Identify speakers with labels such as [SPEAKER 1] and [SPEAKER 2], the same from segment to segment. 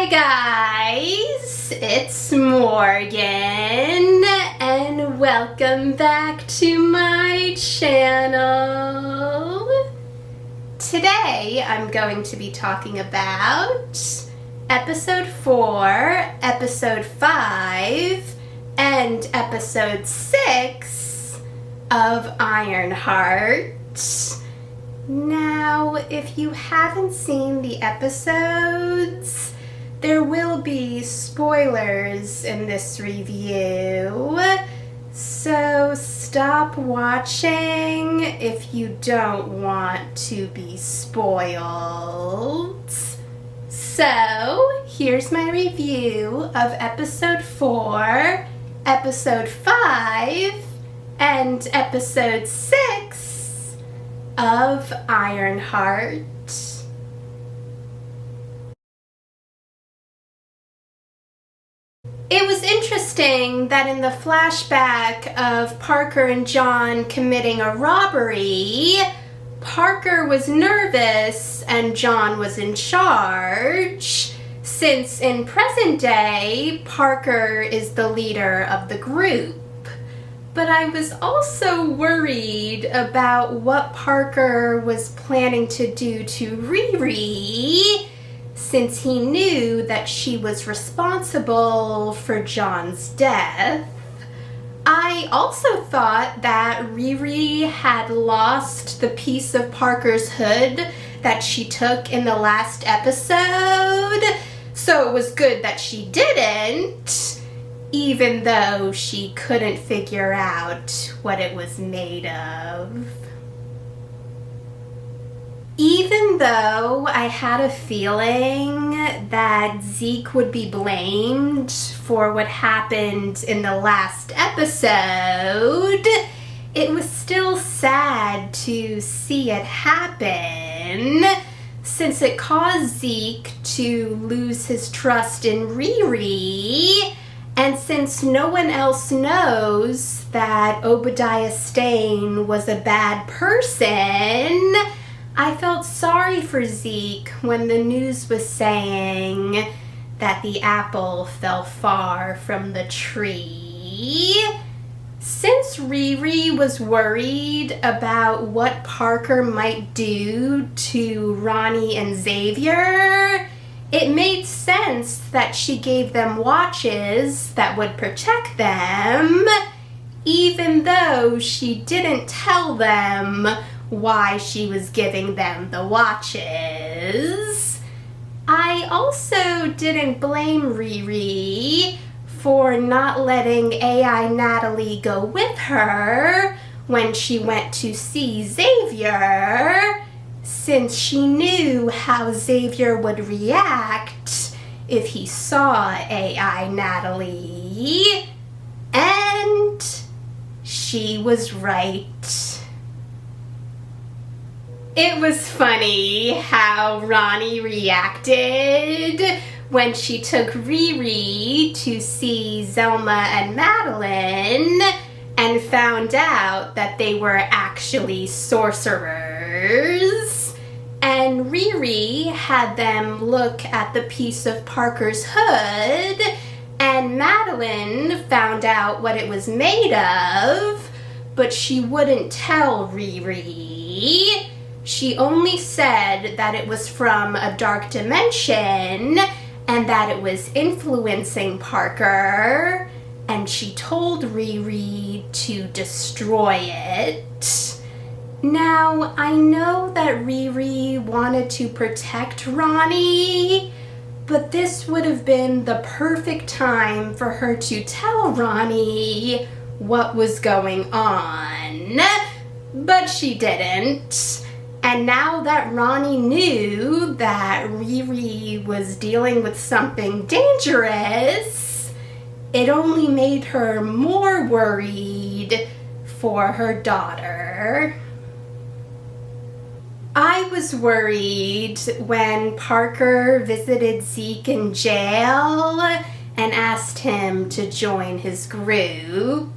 [SPEAKER 1] Hi guys, it's Morgan and welcome back to my channel. Today I'm going to be talking about episode 4, episode 5, and episode 6 of Ironheart. Now, if you haven't seen the episodes, there will be spoilers in this review, so stop watching if you don't want to be spoiled. So, here's my review of episode 4, episode 5, and episode 6 of Ironheart. It was interesting that in the flashback of Parker and John committing a robbery, Parker was nervous and John was in charge, since in present day, Parker is the leader of the group. But I was also worried about what Parker was planning to do to Riri, since he knew that she was responsible for John's death. I also thought that Riri had lost the piece of Parker's hood that she took in the last episode, so it was good that she didn't, even though she couldn't figure out what it was made of. Even though I had a feeling that Zeke would be blamed for what happened in the last episode, it was still sad to see it happen, since it caused Zeke to lose his trust in Riri. And since no one else knows that Obadiah Stane was a bad person, I felt sorry for Zeke when the news was saying that the apple fell far from the tree. Since Riri was worried about what Parker might do to Ronnie and Xavier, it made sense that she gave them watches that would protect them, even though she didn't tell them why she was giving them the watches. I also didn't blame Riri for not letting AI Natalie go with her when she went to see Xavier, since she knew how Xavier would react if he saw AI Natalie. And she was right. It was funny how Ronnie reacted when she took Riri to see Zelma and Madeline and found out that they were actually sorcerers. And Riri had them look at the piece of Parker's hood, and Madeline found out what it was made of, but she wouldn't tell Riri. She only said that it was from a dark dimension and that it was influencing Parker, and she told Riri to destroy it. Now, I know that Riri wanted to protect Ronnie, but this would have been the perfect time for her to tell Ronnie what was going on, but she didn't. And now that Ronnie knew that Riri was dealing with something dangerous, it only made her more worried for her daughter. I was worried when Parker visited Zeke in jail and asked him to join his group.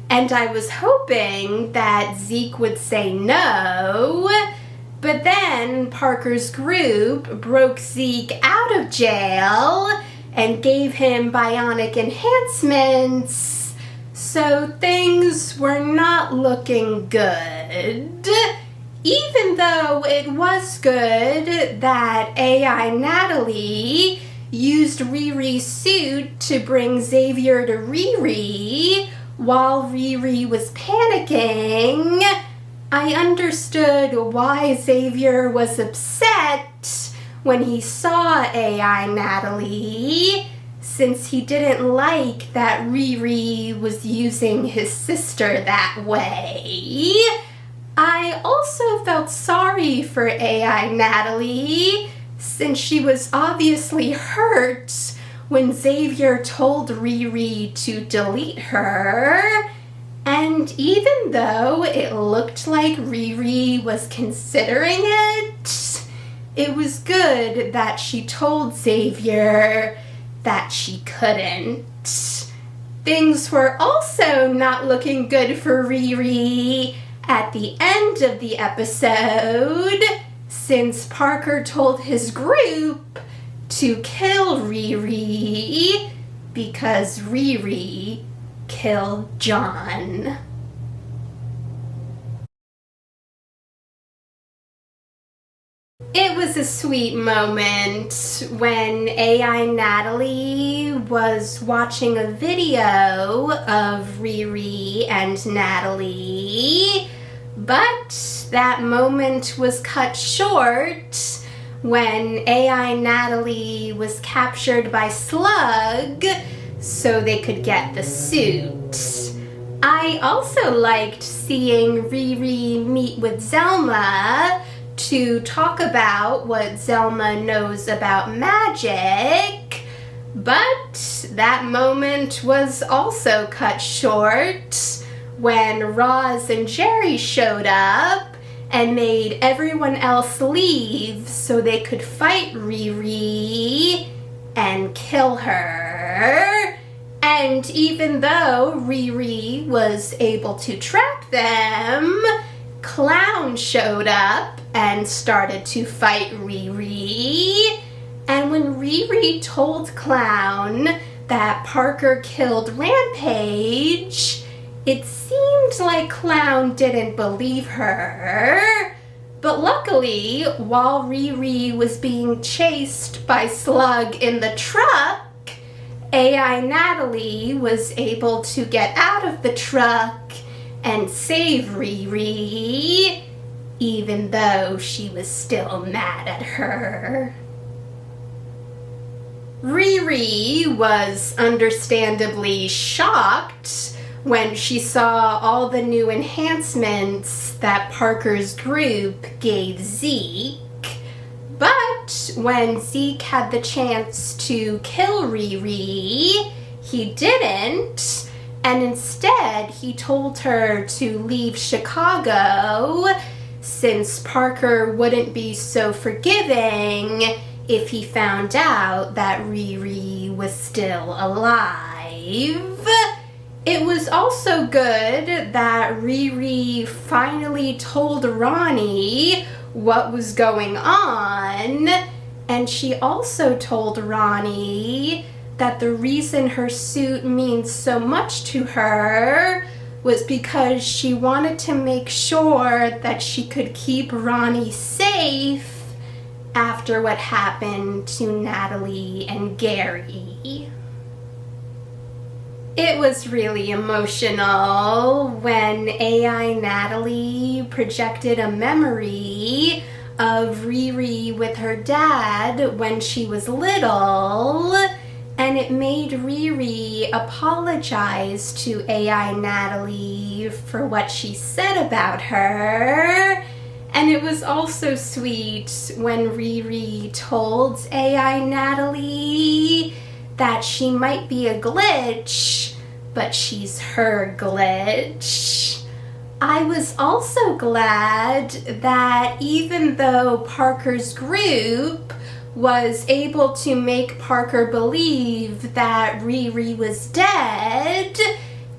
[SPEAKER 1] And I was hoping that Zeke would say no, But then Parker's group broke Zeke out of jail and gave him bionic enhancements, so things were not looking good. Even though it was good that AI Natalie used Riri's suit to bring Xavier to Riri while Riri was panicking, I understood why Xavier was upset when he saw AI Natalie, since he didn't like that Riri was using his sister that way. I also felt sorry for AI Natalie, since she was obviously hurt when Xavier told Riri to delete her. And even though it looked like Riri was considering it, it was good that she told Xavier that she couldn't. Things were also not looking good for Riri at the end of the episode, since Parker told his group to kill Riri because Riri killed John. It was a sweet moment when AI Natalie was watching a video of Riri and Natalie, but that moment was cut short when AI Natalie was captured by Slug so they could get the suit. I also liked seeing Riri meet with Zelma to talk about what Zelma knows about magic, but that moment was also cut short when Roz and Jerry showed up and made everyone else leave so they could fight Riri and kill her. And even though Riri was able to track them, Clown showed up and started to fight Riri. And when Riri told Clown that Parker killed Rampage, it seemed like Clown didn't believe her. But luckily, while Riri was being chased by Slug in the truck, AI Natalie was able to get out of the truck and save Riri, even though she was still mad at her. Riri was understandably shocked when she saw all the new enhancements that Parker's group gave Zeke. But when Zeke had the chance to kill Riri, he didn't, and instead he told her to leave Chicago since Parker wouldn't be so forgiving if he found out that Riri was still alive. It was also good that Riri finally told Ronnie what was going on, and she also told Ronnie that the reason her suit means so much to her was because she wanted to make sure that she could keep Ronnie safe after what happened to Natalie and Gary. It was really emotional when AI Natalie projected a memory of Riri with her dad when she was little, and it made Riri apologize to AI Natalie for what she said about her. And it was also sweet when Riri told AI Natalie that she might be a glitch, but she's her glitch. I was also glad that even though Parker's group was able to make Parker believe that Riri was dead,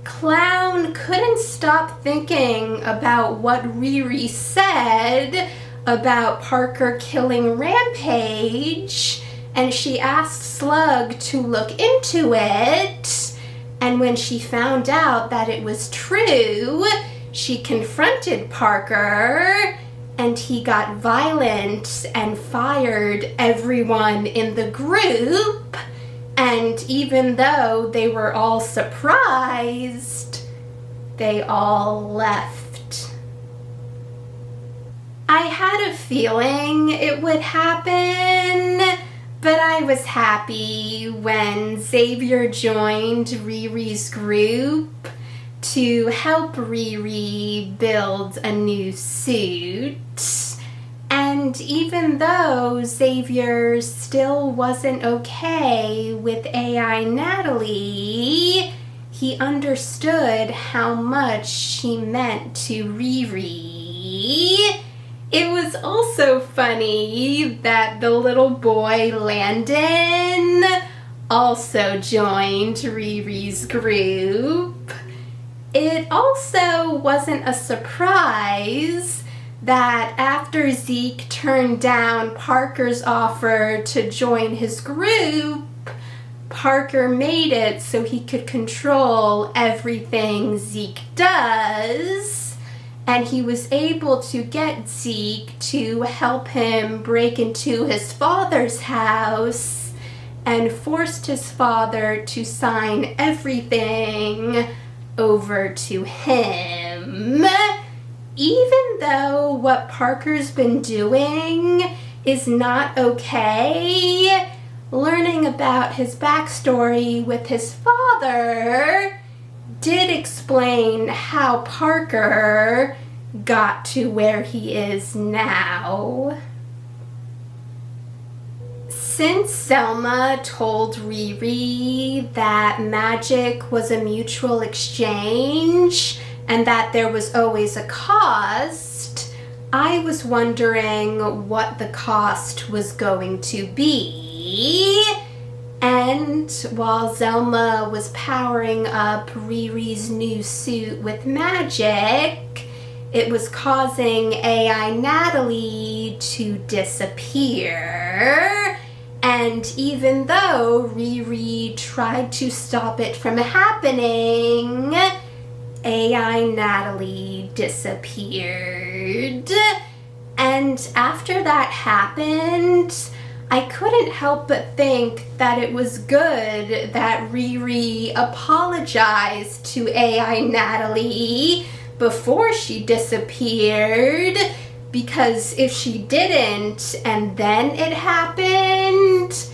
[SPEAKER 1] Clown couldn't stop thinking about what Riri said about Parker killing Rampage, and she asked Slug to look into it. And when she found out that it was true, she confronted Parker, and he got violent and fired everyone in the group. And even though they were all surprised, they all left. I had a feeling it would happen, but I was happy when Xavier joined Riri's group to help Riri build a new suit. And even though Xavier still wasn't okay with AI Natalie, he understood how much she meant to Riri. It was also funny that the little boy Landon also joined Riri's group. It also wasn't a surprise that after Zeke turned down Parker's offer to join his group, Parker made it so he could control everything Zeke does, and he was able to get Zeke to help him break into his father's house and forced his father to sign everything over to him. Even though what Parker's been doing is not okay, learning about his backstory with his father did explain how Parker got to where he is now. Since Selma told Riri that magic was a mutual exchange and that there was always a cost, I was wondering what the cost was going to be. And while Zelma was powering up Riri's new suit with magic, it was causing AI Natalie to disappear. And even though Riri tried to stop it from happening, AI Natalie disappeared. And after that happened, I couldn't help but think that it was good that Riri apologized to AI Natalie before she disappeared, because if she didn't and then it happened,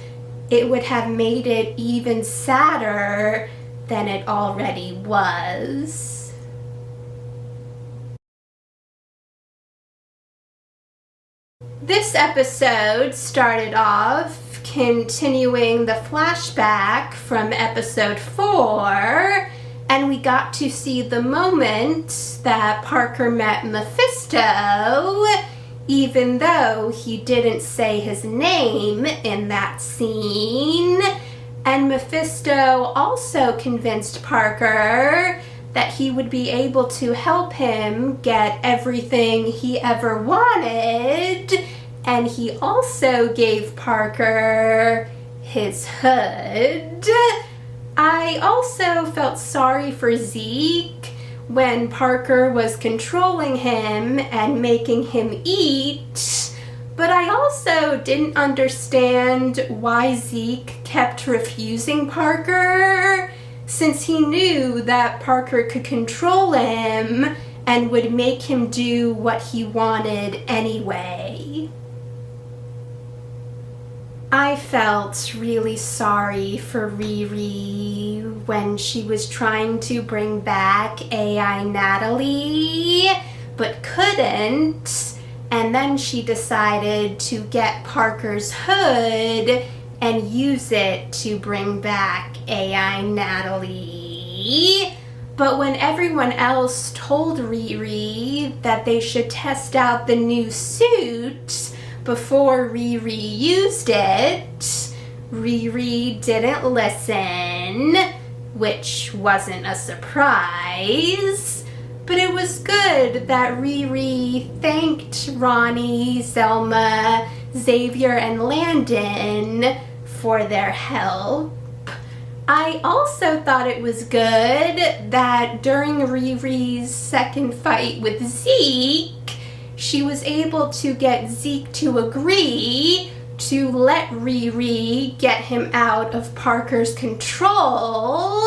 [SPEAKER 1] it would have made it even sadder than it already was. This episode started off continuing the flashback from episode 4, and we got to see the moment that Parker met Mephisto, even though he didn't say his name in that scene. And Mephisto also convinced Parker that he would be able to help him get everything he ever wanted, and he also gave Parker his hood. I also felt sorry for Zeke when Parker was controlling him and making him eat, but I also didn't understand why Zeke kept refusing Parker, since he knew that Parker could control him and would make him do what he wanted anyway. I felt really sorry for Riri when she was trying to bring back AI Natalie, but couldn't, and then she decided to get Parker's hood and use it to bring back AI Natalie. But when everyone else told Riri that they should test out the new suit before Riri used it, Riri didn't listen, which wasn't a surprise, But it was good that Riri thanked Ronnie, Zelma, Xavier, and Landon for their help. I also thought it was good that during Riri's second fight with Zeke, she was able to get Zeke to agree to let Riri get him out of Parker's control.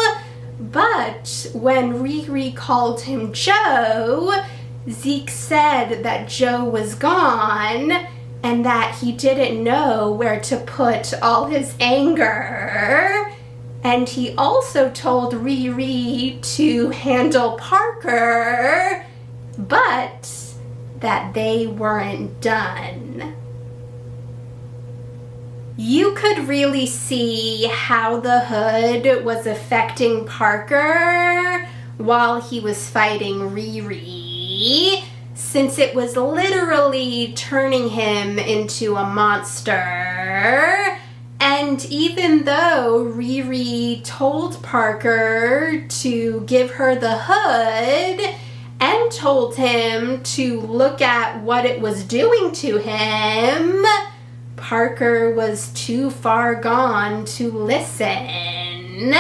[SPEAKER 1] But when Riri called him Joe, Zeke said that Joe was gone and that he didn't know where to put all his anger. And he also told Riri to handle Parker, but that they weren't done. You could really see how the hood was affecting Parker while he was fighting Riri, since it was literally turning him into a monster. And even though Riri told Parker to give her the hood and told him to look at what it was doing to him, Parker was too far gone to listen.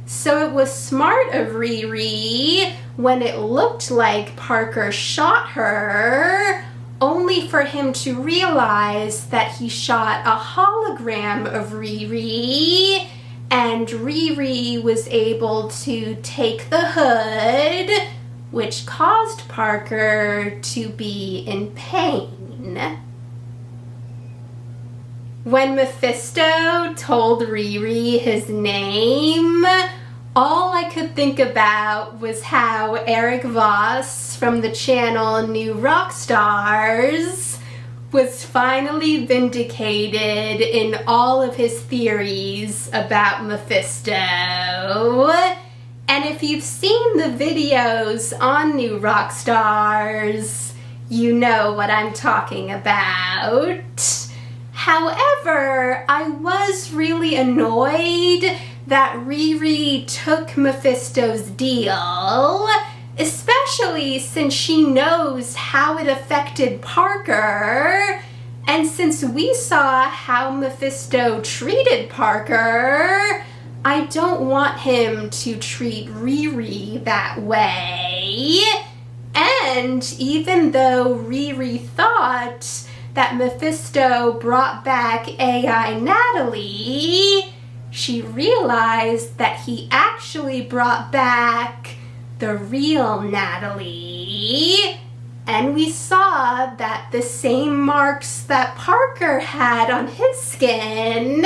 [SPEAKER 1] So it was smart of Riri when it looked like Parker shot her, only for him to realize that he shot a hologram of Riri, and Riri was able to take the hood, which caused Parker to be in pain. When Mephisto told Riri his name, all I could think about was how Eric Voss from the channel New Rockstars was finally vindicated in all of his theories about Mephisto. And if you've seen the videos on New Rockstars, you know what I'm talking about. However, I was really annoyed that Riri took Mephisto's deal, especially since she knows how it affected Parker, and since we saw how Mephisto treated Parker, I don't want him to treat Riri that way. And even though Riri thought that Mephisto brought back AI Natalie, she realized that he actually brought back the real Natalie. And we saw that the same marks that Parker had on his skin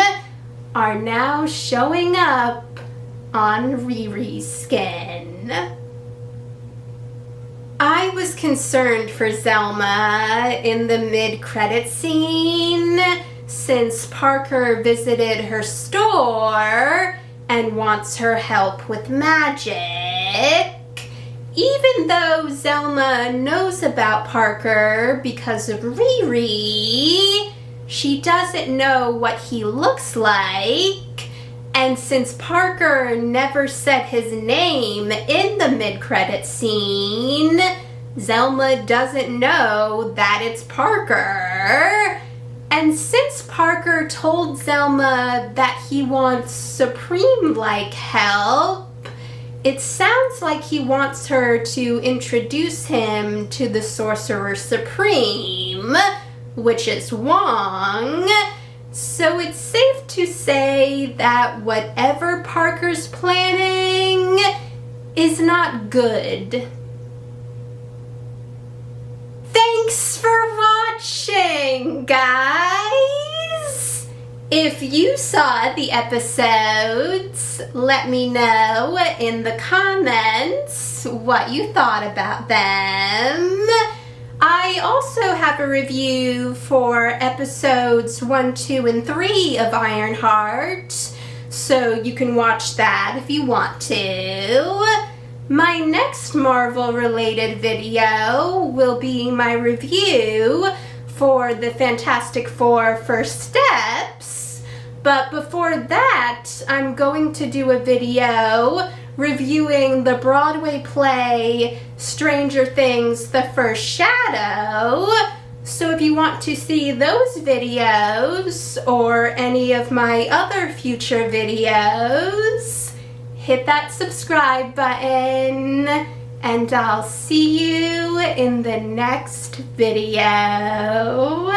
[SPEAKER 1] are now showing up on Riri's skin. I was concerned for Zelma in the mid-credit scene since Parker visited her store and wants her help with magic. Even though Zelma knows about Parker because of Riri, she doesn't know what he looks like. And since Parker never said his name in the mid-credit scene, Zelma doesn't know that it's Parker. And since Parker told Zelma that he wants Supreme-like help, it sounds like he wants her to introduce him to the Sorcerer Supreme, which is Wong. So it's safe to say that whatever Parker's planning is not good. Thanks for watching, guys! If you saw the episodes, let me know in the comments what you thought about them. I also have a review for episodes 1, 2, and 3 of Ironheart, so you can watch that if you want to. My next Marvel-related video will be my review for the Fantastic Four First Steps, but before that, I'm going to do a video reviewing the Broadway play Stranger Things: The First Shadow. So if you want to see those videos or any of my other future videos, hit that subscribe button, and I'll see you in the next video.